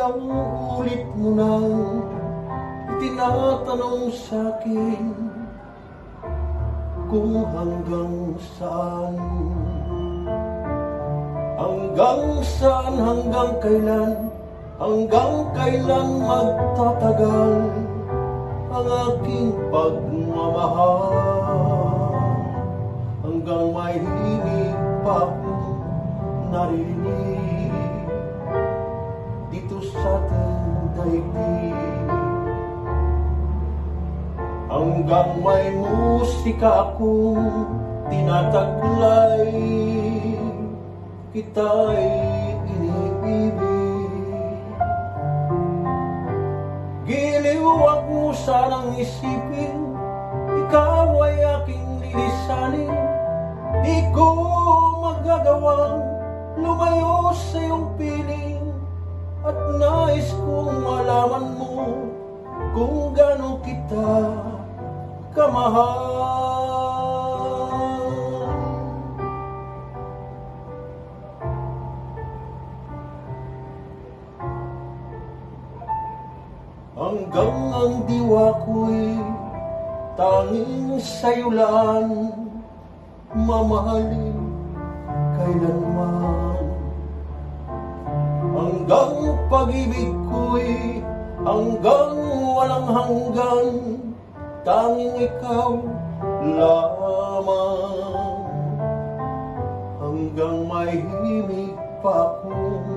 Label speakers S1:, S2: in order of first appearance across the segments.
S1: ilang ulit mo nang itinatanong sa'kin kung hanggang saan. Hanggang saan, hanggang kailan, hanggang kailan magtatagal ang aking pagmamahal. Hanggang may himig pa akong naririnig dito sa ating daigdig. Hanggang may musika akong tinataglay, kita'y iniibig. Giliw, wag mo sanang isipin, ikaw ay aking lilisanin. Di ko magagawang lumayo sa iyong piling, at nais kong malaman mo kung gaano kita kamahal. Hanggang ang diwa ko'y tanging sa'yo lang mamahalin kailanman. Hanggang pag-ibig ko'y hanggang walang hanggan, tanging ikaw lamang. Hanggang may himig pa akong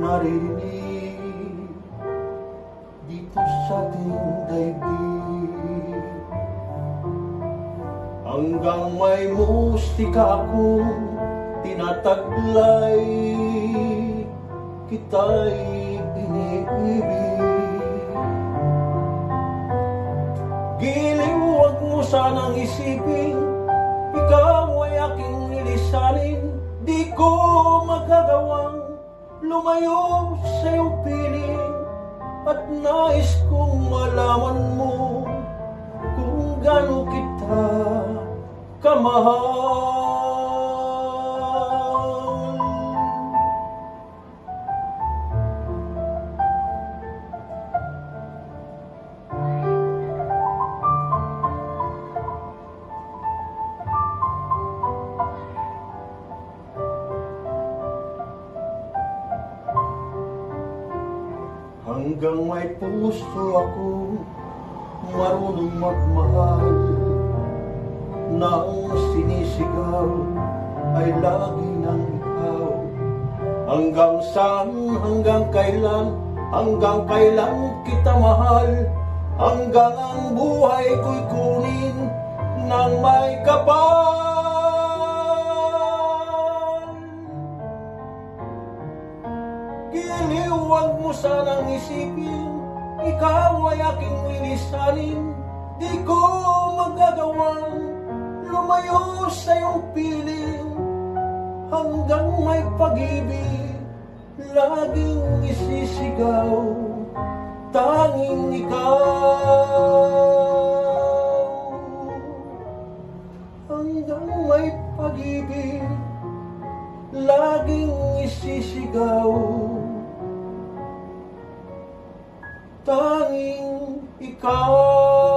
S1: naririnig dito sa ating daigdig. Hanggang may mustika akong tinataglay, kita'y iniibig. Giliw, wag mo sanang isipin, ikaw ay aking nilisanin. Di ko magagawang lumayo sa iyong piling, at nais kong malaman mo kung gaano kita kamahal. Hanggang may puso ako marunong magmahal, na ang sinisigaw ay lagi ng ikaw. Hanggang saan, hanggang kailan kita mahal. Hanggang ang buhay ko'y kunin ng may kapal. Giliw, wag mo sanang isipin, ikaw ay aking lilisanin. Di ko magagawang lumayo sa iyong piling. Hanggang may pag-ibig laging isisigaw, tanging ikaw. Hanggang may pag-ibig laging isisigaw, tanging ikaw.